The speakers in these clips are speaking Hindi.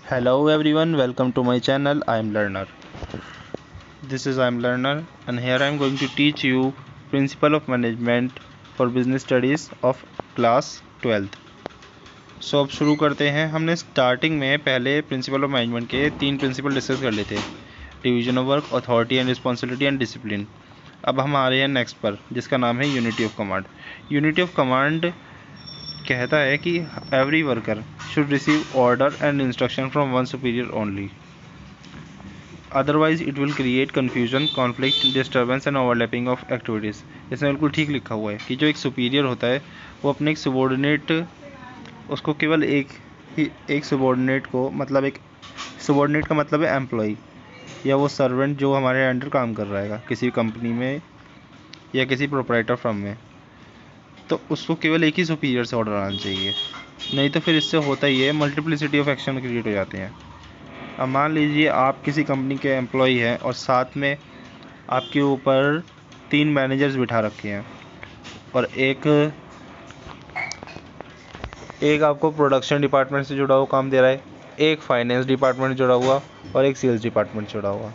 Hello everyone, welcome to my channel. I am Learner. This is I am Learner and here I am going to teach you Principle of Management for Business Studies of class 12th. So अब शुरू करते हैं। हमने स्टार्टिंग में पहले प्रिंसिपल ऑफ मैनेजमेंट के 3 प्रिंसिपल डिस्कस कर लेते, division of work, authority and responsibility and discipline. अब हम आ रहे हैं नेक्स्ट पर, जिसका नाम है unity of command. Unity of command कहता है कि every worker should receive order and instruction from one superior only, otherwise it will create confusion, conflict, disturbance and overlapping of activities. इसमें बिल्कुल ठीक लिखा हुआ है कि जो एक सुपीरियर होता है वो अपने एक सबॉर्डिनेट, उसको केवल एक सबॉर्डिनेट को, मतलब एक सबॉर्डिनेट का मतलब है एम्प्लॉय या वो सर्वेंट जो हमारे अंडर काम कर रहा है किसी कंपनी में या किसी प्रोप्राइटर फर्म में, तो उसको केवल एक ही सुपीरियर से ऑर्डर आना चाहिए। नहीं तो फिर इससे होता ही है, मल्टीप्लिसिटी ऑफ एक्शन क्रिएट हो जाते हैं। अब मान लीजिए आप किसी कंपनी के एम्प्लॉय हैं और साथ में आपके ऊपर 3 मैनेजर्स बिठा रखे हैं और एक आपको प्रोडक्शन डिपार्टमेंट से जुड़ा हुआ काम दे रहा है, एक फाइनेंस डिपार्टमेंट जुड़ा हुआ और एक सेल्स डिपार्टमेंट जुड़ा हुआ।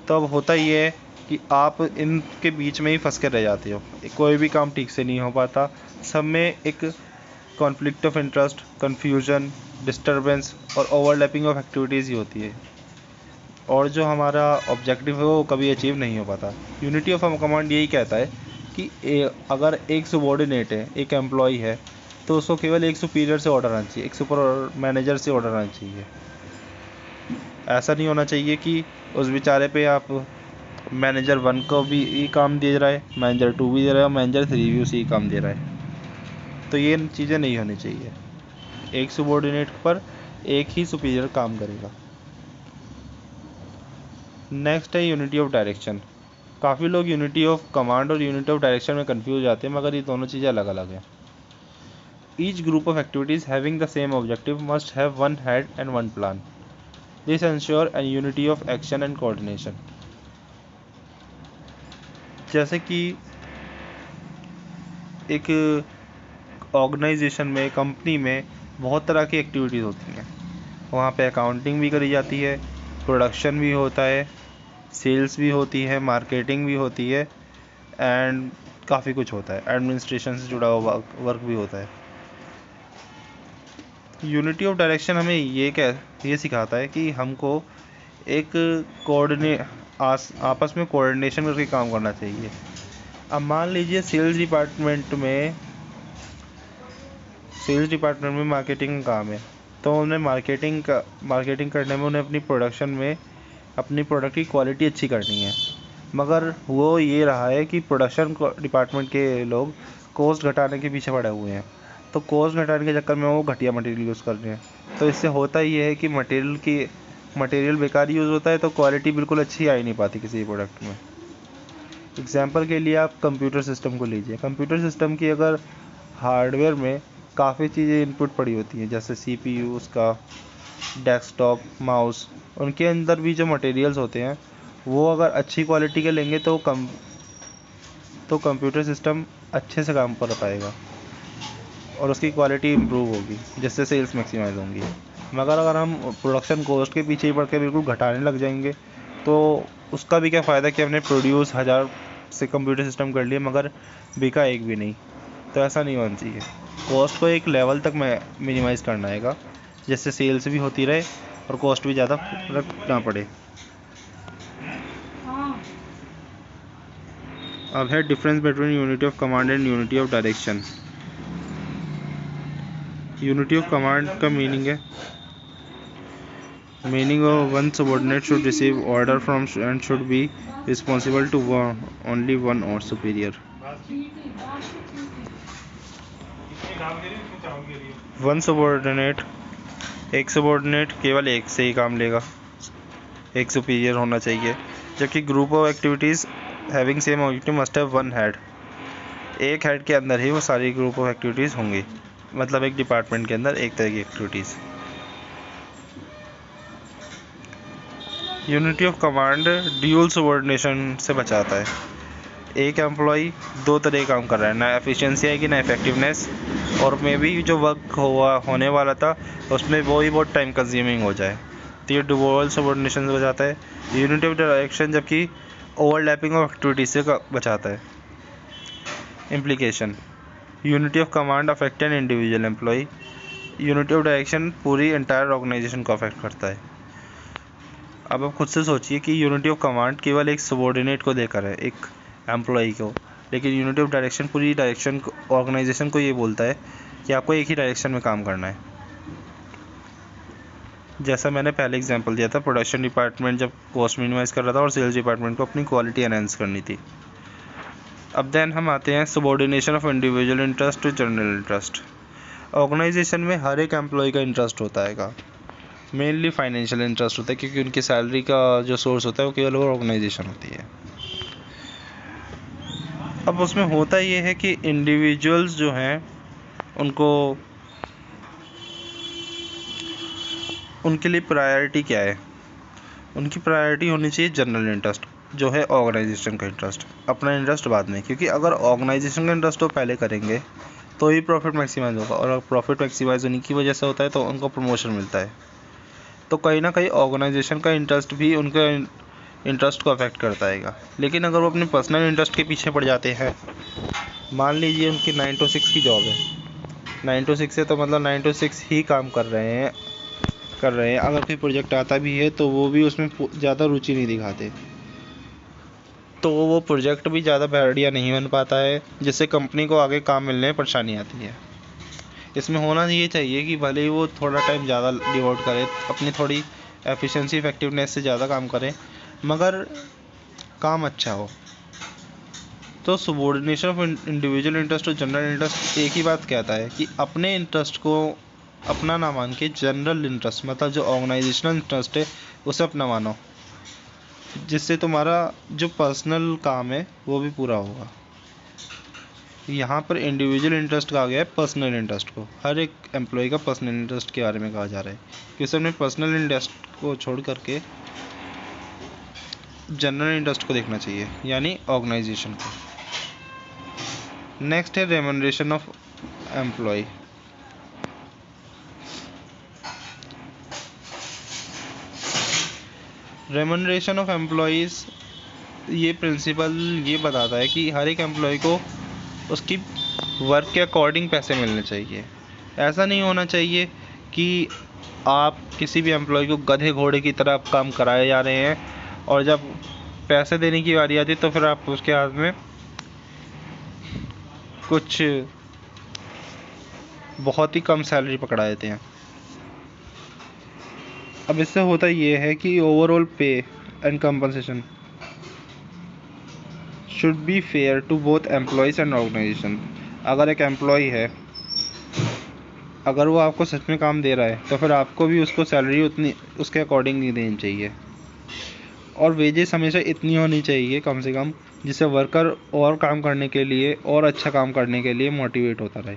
तो अब होता ही है कि आप इनके बीच में ही फंस कर रह जाते हो, कोई भी काम ठीक से नहीं हो पाता, सब में एक conflict of interest, confusion, disturbance और ओवरलैपिंग ऑफ एक्टिविटीज़ ही होती है, और जो हमारा ऑब्जेक्टिव है वो कभी अचीव नहीं हो पाता। यूनिटी ऑफ कमांड यही कहता है कि अगर एक सबॉर्डिनेट है, एक एम्प्लॉय है, तो उसको केवल एक सुपीरियर से ऑर्डर आना चाहिए, एक सुपर मैनेजर से ऑर्डर आना चाहिए। ऐसा नहीं होना चाहिए कि उस बेचारे पे आप मैनेजर 1 को भी काम दे रहा है, मैनेजर 2 भी दे रहा है और मैनेजर 3 भी उसी काम दे रहा है। तो ये चीज़ें नहीं होनी चाहिए। एक सबॉर्डिनेट पर एक ही सुपीरियर काम करेगा। नेक्स्ट है यूनिटी ऑफ डायरेक्शन। काफ़ी लोग यूनिटी ऑफ कमांड और यूनिटी ऑफ डायरेक्शन में कंफ्यूज हो जाते हैं, मगर ये दोनों चीज़ें अलग अलग हैं। Each group of activities having the same objective must have one head and one plan. This ensure an unity of action and coordination. जैसे कि एक ऑर्गेनाइजेशन में, कंपनी में बहुत तरह की एक्टिविटीज़ होती हैं। वहाँ पे अकाउंटिंग भी करी जाती है, प्रोडक्शन भी होता है, सेल्स भी होती है, मार्केटिंग भी होती है एंड काफ़ी कुछ होता है, एडमिनिस्ट्रेशन से जुड़ा हुआ वर्क भी होता है। यूनिटी ऑफ डायरेक्शन हमें ये सिखाता है कि हमको एक आपस में कोऑर्डिनेशन करके काम करना चाहिए। अब मान लीजिए सेल्स डिपार्टमेंट में मार्केटिंग का काम है, तो उन्हें मार्केटिंग करने में उन्हें अपनी प्रोडक्शन में अपनी प्रोडक्ट की क्वालिटी अच्छी करनी है, मगर वो ये रहा है कि प्रोडक्शन डिपार्टमेंट के लोग कॉस्ट घटाने के पीछे पड़े हुए हैं, तो कॉस्ट घटाने के चक्कर में वो घटिया मटेरियल यूज़ कर रहे हैं। तो इससे होता ये है कि मटेरियल बेकार यूज़ होता है, तो क्वालिटी बिल्कुल अच्छी आ ही नहीं पाती किसी प्रोडक्ट में। एग्जाम्पल के लिए आप कंप्यूटर सिस्टम को लीजिए। कंप्यूटर सिस्टम की अगर हार्डवेयर में काफ़ी चीज़ें इनपुट पड़ी होती हैं, जैसे CPU, उसका डेस्कटॉप, माउस, उनके अंदर भी जो मटेरियल्स होते हैं वो अगर अच्छी क्वालिटी के लेंगे तो कंप्यूटर सिस्टम अच्छे से काम कर पाएगा और उसकी क्वालिटी इम्प्रूव होगी, जिससे सेल्स मैक्सिमाइज होंगी। मगर अगर हम प्रोडक्शन कॉस्ट के पीछे ही पड़ के बिल्कुल घटाने लग जाएंगे तो उसका भी क्या फ़ायदा कि हमने प्रोड्यूस 1000 से कंप्यूटर सिस्टम कर लिए मगर बिका एक भी नहीं। तो ऐसा नहीं होना चाहिए। कॉस्ट को एक लेवल तक मिनिमाइज़ करना आएगा, जिससे सेल्स भी होती रहे और कॉस्ट भी ज़्यादा फर्क ना पड़े। अब है difference between unity of command and unity of direction. Unity of command का meaning of one subordinate should receive order from and should be responsible to only one और सुपीरियर। वन सबॉर्डिनेट, एक सबॉर्डिनेट केवल एक से ही काम लेगा, एक सुपीरियर होना चाहिए। जबकि group of activities having same objective must have one head, एक हेड के अंदर ही वो सारी ग्रुप ऑफ एक्टिविटीज़ होंगी, मतलब एक डिपार्टमेंट के अंदर एक तरह की activities. Unity of command dual subordination से बचाता है। एक एम्प्लॉय 2 तरह काम कर रहा है, ना एफिशिएंसी आएगी ना इफेक्टिवनेस, और मे भी जो वर्क होने वाला था उसमें वो ही बहुत टाइम कंज्यूमिंग हो जाए। तो ये डुअल सबऑर्डिनेशन से बचाता है। यूनिटी ऑफ डायरेक्शन जबकि ओवरलैपिंग ऑफ एक्टिविटीज से बचाता है। Implication, unity of command affect an individual employ. Unity of direction पूरी एंटायर ऑर्गेनाइजेशन को अफेक्ट करता है। अब आप खुद से सोचिए कि यूनिटी ऑफ कमांड केवल एक सबऑर्डिनेट को देकर है, एक एम्प्लॉय को, लेकिन यूनिटी ऑफ डायरेक्शन पूरी डायरेक्शन ऑर्गेनाइजेशन को ये बोलता है कि आपको एक ही डायरेक्शन में काम करना है। जैसा मैंने पहले एग्जांपल दिया था, प्रोडक्शन डिपार्टमेंट जब कॉस्ट मिनिमाइज़ कर रहा था और सेल्स डिपार्टमेंट को अपनी क्वालिटी एनहांस करनी थी। अब देन हम आते हैं subordination of individual interest to general interest. Organization में हर एक एम्प्लॉय का इंटरेस्ट होता है, मेनली फाइनेंशियल इंटरेस्ट होता है, क्योंकि उनकी सैलरी का जो सोर्स होता है वो केवल ऑर्गेनाइजेशन होती है। अब उसमें होता ये है कि इंडिविजुअल्स जो हैं उनके लिए प्रायोरिटी क्या है? उनकी प्रायोरिटी होनी चाहिए जनरल इंटरेस्ट, जो है ऑर्गेनाइजेशन का इंटरेस्ट, अपना इंटरेस्ट बाद में। क्योंकि अगर ऑर्गेनाइजेशन का इंटरेस्ट वो पहले करेंगे तो ही प्रॉफिट मैक्सिमाइज होगा, और अगर प्रॉफिट मैक्सिमाइज होने की वजह से होता है तो उनको प्रमोशन मिलता है। तो कहीं ना कहीं ऑर्गेनाइजेशन का इंटरेस्ट भी उनके इंटरेस्ट को अफेक्ट करता है। लेकिन अगर वो अपने पर्सनल इंटरेस्ट के पीछे पड़ जाते हैं, मान लीजिए उनकी 9 to 6 की जॉब है, 9 to 6 है तो मतलब 9 to 6 ही काम कर रहे हैं। अगर कोई प्रोजेक्ट आता भी है तो वो भी उसमें ज़्यादा रुचि नहीं दिखाते, तो वो प्रोजेक्ट भी ज़्यादा बढ़िया नहीं बन पाता है, जिससे कंपनी को आगे काम मिलने में परेशानी आती है। इसमें होना ये चाहिए कि भले ही वो थोड़ा टाइम ज़्यादा डिवोट करे, अपनी थोड़ी एफिशिएंसी इफेक्टिवनेस से ज़्यादा काम करे, मगर काम अच्छा हो। तो सबऑर्डिनेशन ऑफ इंडिविजुअल इंटरेस्ट और जनरल इंटरेस्ट एक ही बात कहता है कि अपने इंटरेस्ट को अपना ना मान के जनरल इंटरेस्ट, मतलब जो ऑर्गेनाइजेशनल इंटरेस्ट है उसे अपना मानो, जिससे तुम्हारा जो पर्सनल काम है वो भी पूरा होगा। यहाँ पर इंडिविजुअल इंटरेस्ट कहा गया है पर्सनल इंटरेस्ट को, हर एक एम्प्लॉय का पर्सनल इंटरेस्ट के बारे में कहा जा रहा है कि उसे अपने पर्सनल इंटरेस्ट को छोड़ करके जनरल इंटरेस्ट को देखना चाहिए, यानी ऑर्गेनाइजेशन को। नेक्स्ट है remuneration of employ. Remuneration of employees, ये प्रिंसिपल ये बताता है कि हर एक एम्प्लॉय को उसकी वर्क के अकॉर्डिंग पैसे मिलने चाहिए। ऐसा नहीं होना चाहिए कि आप किसी भी एम्प्लॉय को गधे घोड़े की तरह काम कराए जा रहे हैं, और जब पैसे देने की बारी आती है तो फिर आप उसके हाथ में कुछ बहुत ही कम सैलरी पकड़ा देते हैं। अब इससे होता ये है कि overall pay and compensation should be fair to both employees and organization. अगर एक एम्प्लॉय है, अगर वो आपको सच में काम दे रहा है तो फिर आपको भी उसको सैलरी उतनी उसके अकॉर्डिंग नहीं देनी चाहिए, और वेजेस हमेशा इतनी होनी चाहिए कम से कम, जिससे वर्कर और काम करने के लिए और अच्छा काम करने के लिए मोटिवेट होता रहे।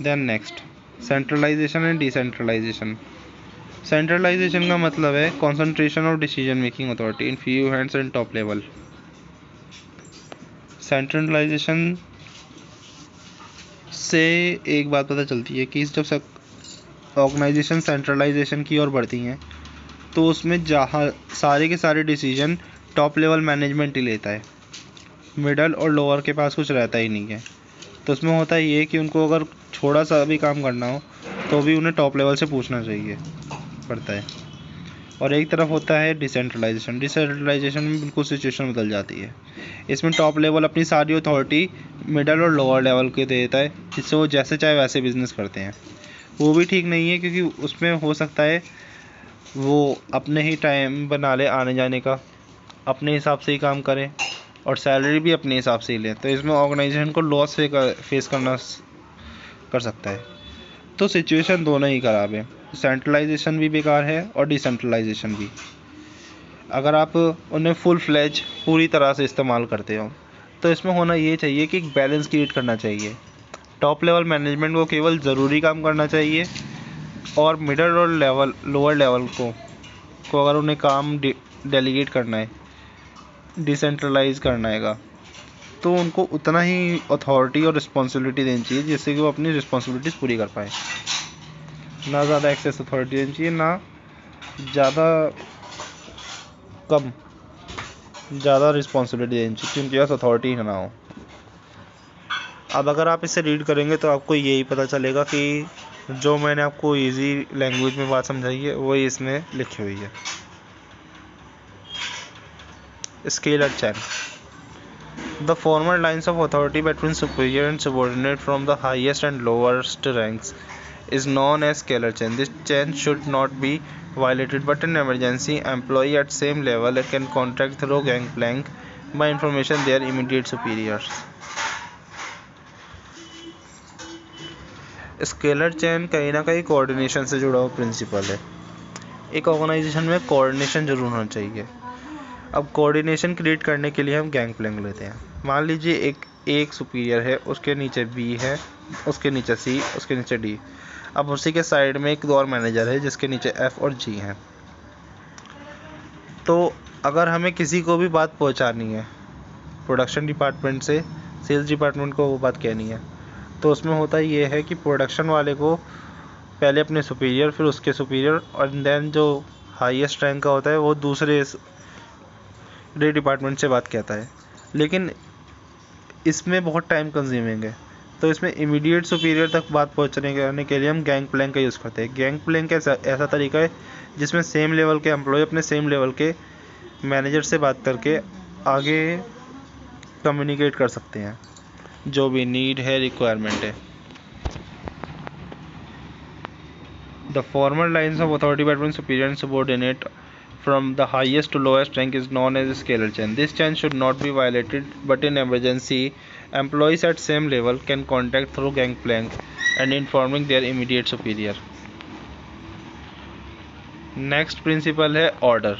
Then next, centralization and decentralization. Centralization का मतलब है concentration of decision making authority in few hands and top level. Centralization से एक बात पता चलती है कि जब ऑर्गेनाइजेशन सेंट्रलाइजेशन की ओर बढ़ती हैं तो उसमें जहाँ सारे के सारे डिसीजन टॉप लेवल मैनेजमेंट ही लेता है, मिडल और लोअर के पास कुछ रहता ही नहीं है। तो उसमें होता ही है कि उनको अगर थोड़ा सा भी काम करना हो तो भी उन्हें टॉप लेवल से पूछना चाहिए पड़ता है। और एक तरफ होता है डिसेंट्रलाइजेशन। डिसेंट्रलाइजेशन में बिल्कुल सिचुएशन बदल जाती है। इसमें टॉप लेवल अपनी सारी अथॉरिटी मिडल और लोअर लेवल के देता है, जिससे वो जैसे चाहे वैसे बिजनेस करते हैं। वो भी ठीक नहीं है, क्योंकि उसमें हो सकता है वो अपने ही टाइम बना ले आने जाने का, अपने हिसाब से ही काम करें और सैलरी भी अपने हिसाब से ही लें, तो इसमें ऑर्गेनाइजेशन को लॉस फेस करना कर सकता है। तो सिचुएशन दोनों ही ख़राब है, सेंट्रलाइजेशन भी बेकार है और डिसेंट्रलाइजेशन भी। अगर आप उन्हें फुल फ्लेज पूरी तरह से इस्तेमाल करते हो तो इसमें होना ये चाहिए कि एक बैलेंस क्रिएट करना चाहिए। टॉप लेवल मैनेजमेंट को केवल ज़रूरी काम करना चाहिए, और मिडल और लोअर लेवल को अगर उन्हें काम डेलीगेट करना है, डिसेंट्रलाइज करना है, तो उनको उतना ही अथॉरिटी और रिस्पॉन्सिबिलिटी देनी चाहिए जिससे कि वो अपनी रिस्पॉन्सिबिलिटीज़ पूरी कर पाए। ना ज़्यादा एक्सेस अथॉरिटी देनी चाहिए, ना ज़्यादा रिस्पॉन्सिबिलिटी देनी चाहिए कि उनके पास अथॉरिटी ना हो। अब अगर आप इसे रीड करेंगे तो आपको यही पता चलेगा कि जो मैंने आपको इजी लैंग्वेज में बात समझाई है वही इसमें लिखी हुई है। Scalar chain, the formal lines of authority between superior and subordinate from the highest and lowest ranks is known as scalar chain. This chain should not be violated, but in emergency, employee at same level can contact through gangplank by information their immediate superiors. Scalar chain कहीं ना कहीं कोऑर्डिनेशन से जुड़ा हुआ प्रिंसिपल है। एक ऑर्गेनाइजेशन में कोऑर्डिनेशन जरूर होना चाहिए। अब कोऑर्डिनेशन क्रिएट करने के लिए हम गैंगप्लैंक लेते हैं। मान लीजिए एक सुपीरियर है, उसके नीचे बी है, उसके नीचे सी, उसके नीचे डी। अब उसी के साइड में एक और मैनेजर है जिसके नीचे एफ और जी हैं। तो अगर हमें किसी को भी बात पहुंचानी है प्रोडक्शन डिपार्टमेंट से सेल्स डिपार्टमेंट को वो बात कहनी है, तो उसमें होता ये है कि प्रोडक्शन वाले को पहले अपने सुपीरियर, फिर उसके सुपीरियर, और देन जो हाईएस्ट रैंक का होता है वो दूसरे डिपार्टमेंट से बात कहता है। लेकिन इसमें बहुत टाइम कंज्यूमिंग है, तो इसमें इमीडिएट सुपीरियर तक बात पहुंचने के लिए हम गैंगप्लैंक का यूज़ करते हैं। गैंगप्लैंक ऐसा तरीका है जिसमें सेम लेवल के एम्प्लॉय अपने सेम लेवल के मैनेजर से बात करके आगे कम्युनिकेट कर सकते हैं जो भी नीड है, रिक्वायरमेंट है। The formal lines of authority between superior and subordinate from the highest to lowest rank is known as a scalar chain. This chain should not be violated, but in emergency, employees at same level can contact through gangplank and informing their immediate superior. Next principle है order.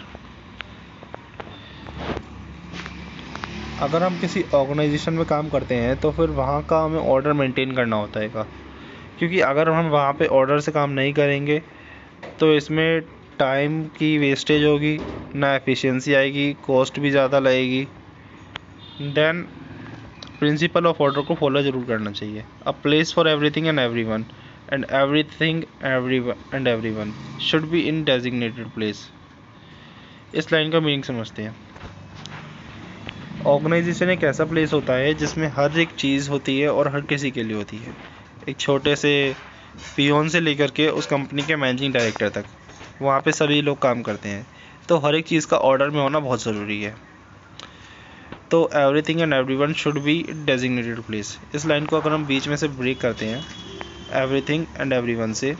अगर हम किसी ऑर्गेनाइजेशन में काम करते हैं तो फिर वहाँ का हमें ऑर्डर मेंटेन करना होता है, क्योंकि अगर हम वहाँ पे ऑर्डर से काम नहीं करेंगे तो इसमें टाइम की वेस्टेज होगी, ना एफिशिएंसी आएगी, कॉस्ट भी ज़्यादा लगेगी। देन प्रिंसिपल ऑफ ऑर्डर को फॉलो ज़रूर करना चाहिए। A place for everything and everyone and everything and everyone should be in designated place. इस लाइन का मीनिंग समझते हैं। ऑर्गेनाइजेशन एक ऐसा प्लेस होता है जिसमें हर एक चीज़ होती है और हर किसी के लिए होती है। एक छोटे से पियोन से लेकर के उस कंपनी के मैनेजिंग डायरेक्टर तक, वहाँ पे सभी लोग काम करते हैं, तो हर एक चीज़ का ऑर्डर में होना बहुत ज़रूरी है। तो everything and everyone should be designated place, इस लाइन को अगर हम बीच में से ब्रेक करते हैं एवरीथिंग एंड एवरीवन से,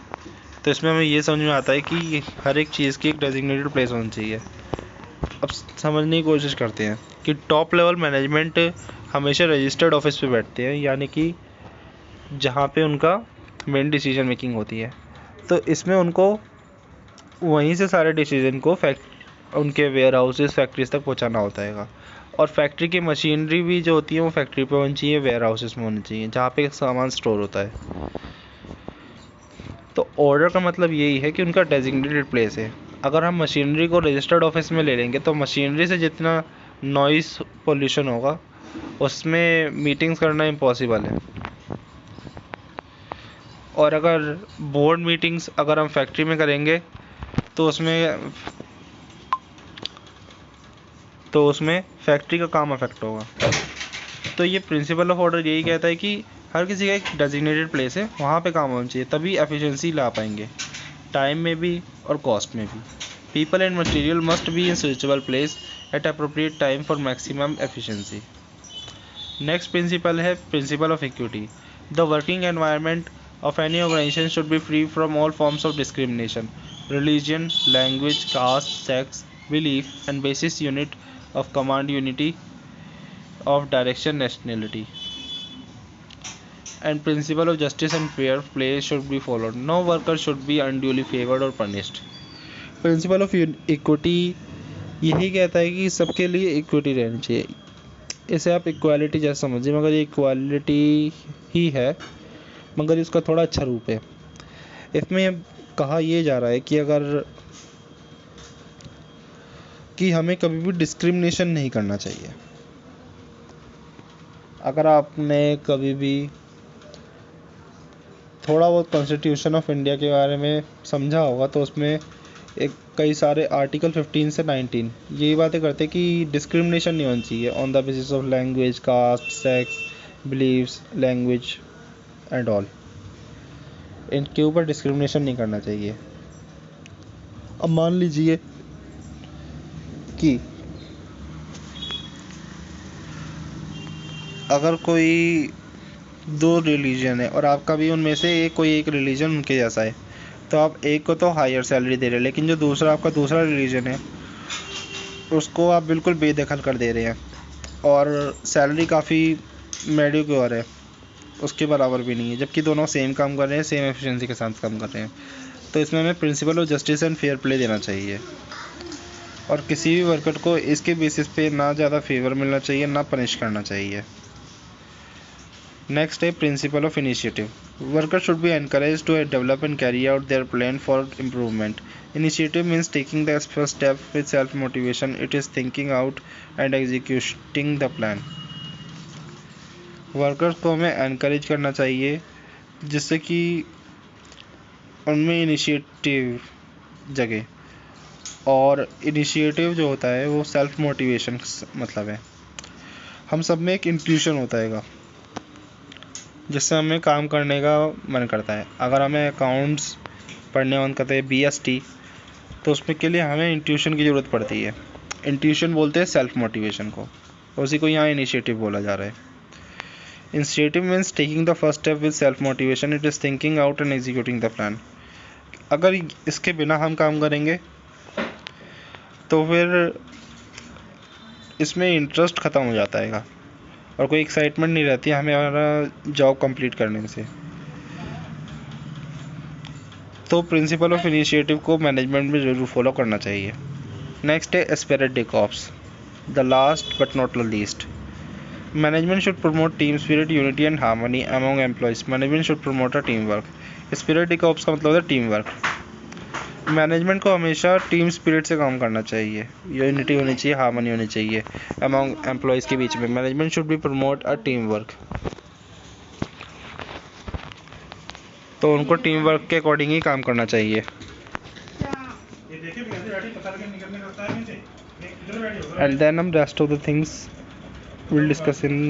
तो इसमें हमें ये समझ में आता है कि हर एक चीज़ की एक डेजिग्नेटेड प्लेस होनी चाहिए। अब समझने की कोशिश करते हैं कि टॉप लेवल मैनेजमेंट हमेशा रजिस्टर्ड ऑफिस पे बैठते हैं, यानी कि जहाँ पे उनका मेन डिसीजन मेकिंग होती है। तो इसमें उनको वहीं से सारे डिसीजन को उनके वेयर हाउसेस, फैक्ट्रीज तक पहुंचाना होता है। और फैक्ट्री की मशीनरी भी जो होती है वो फैक्ट्री पे होनी चाहिए, वेयर हाउसेस में होनी चाहिए जहाँ पे सामान स्टोर होता है। तो ऑर्डर का मतलब यही है कि उनका डेजिग्नेटेड प्लेस है। अगर हम मशीनरी को रजिस्टर्ड ऑफिस में ले लेंगे तो मशीनरी से जितना नॉइस पोल्यूशन होगा उसमें मीटिंग्स करना इम्पॉसिबल है। और अगर बोर्ड मीटिंग्स अगर हम फैक्ट्री में करेंगे तो उसमें फैक्ट्री का काम अफेक्ट होगा। तो ये प्रिंसिपल ऑफ ऑर्डर यही कहता है कि हर किसी का एक डेजिग्नेटेड प्लेस है, वहाँ पे काम होना चाहिए, तभी एफिशिएंसी ला पाएंगे, टाइम में भी और कॉस्ट में भी। People and material must be in suitable place at appropriate time for maximum efficiency. Next principle है principle of equity. The working environment of any organization should be free from all forms of discrimination, religion, language, caste, sex, belief, and basis unit of command, unity of direction, nationality. And principle of justice and fair play should be followed. No worker should be unduly favored or punished. Principle of equity यही कहता है कि सबके लिए इक्विटी रहनी चाहिए। इसे आप इक्वालिटी जैसा समझिए, मगर ये इक्वालिटी ही है, मगर इसका थोड़ा अच्छा रूप है। इसमें कहा यह जा रहा है कि हमें कभी भी डिस्क्रिमिनेशन नहीं करना चाहिए। अगर आपने कभी भी थोड़ा बहुत कॉन्स्टिट्यूशन ऑफ इंडिया के बारे में समझा होगा तो उसमें एक कई सारे आर्टिकल 15 से 19 यही बातें करते हैं कि डिस्क्रिमिनेशन नहीं होनी चाहिए on the basis of language, caste, sex, believes, language and all. इनके ऊपर डिस्क्रिमिनेशन नहीं करना चाहिए। अब मान लीजिए कि अगर कोई दो रिलीजन है और आपका भी उनमें से कोई एक रिलीजन उनके जैसा है, तो आप एक को तो हायर सैलरी दे रहे हैं, लेकिन जो दूसरा आपका दूसरा रिलीजन है उसको आप बिल्कुल बेदखल कर दे रहे हैं और सैलरी काफ़ी मेडियोक्योर है, उसके बराबर भी नहीं है, जबकि दोनों सेम काम कर रहे हैं, सेम एफिशिएंसी के साथ काम कर रहे हैं। तो इसमें हमें principle of justice and fair play देना चाहिए और किसी भी वर्कर को इसके बेसिस पे ना ज़्यादा फेवर मिलना चाहिए, ना पनिश करना चाहिए। नेक्स्ट है principle of initiative. Worker should be encourage to develop and carry out their plan for improvement. Initiative means taking the first step with self-motivation. It is thinking out and executing the plan. Workers को हमें एनकरेज करना चाहिए जिससे कि उनमें इनिशिएटिव जगे, और इनिशिएटिव जो होता है वो सेल्फ मोटिवेशन मतलब है। हम सब में एक इंट्यूशन होता है जिससे हमें काम करने का मन करता है। अगर हमें अकाउंट्स पढ़ने मन करता है BST, तो उसमें के लिए हमें इंट्यूशन की ज़रूरत पड़ती है। इंट्यूशन बोलते हैं सेल्फ मोटिवेशन को, उसी को यहाँ इनिशिएटिव बोला जा रहा है। Initiative means taking the first step with self motivation. It is thinking out and executing the plan. अगर इसके बिना हम काम करेंगे तो फिर इसमें इंटरेस्ट ख़त्म हो जाता है और कोई एक्साइटमेंट नहीं रहती है हमें हमारा जॉब कंप्लीट करने से। तो प्रिंसिपल ऑफ इनिशिएटिव को मैनेजमेंट में ज़रूर फॉलो करना चाहिए। नेक्स्ट है esprit de corps, the last but not the least. Management should promote team spirit, unity and harmony among employees. Management should promote a team work. Spirit de corps का मतलब है टीम वर्क। मैनेजमेंट को हमेशा टीम स्पिरिट से काम करना चाहिए, यूनिटी होनी चाहिए, हार्मनी होनी चाहिए अमंग एम्प्लॉयज़ के बीच में। Management should be promote a team work. तो उनको टीम वर्क के अकॉर्डिंग ही काम करना चाहिए। एंड देन हम rest of the things will discuss in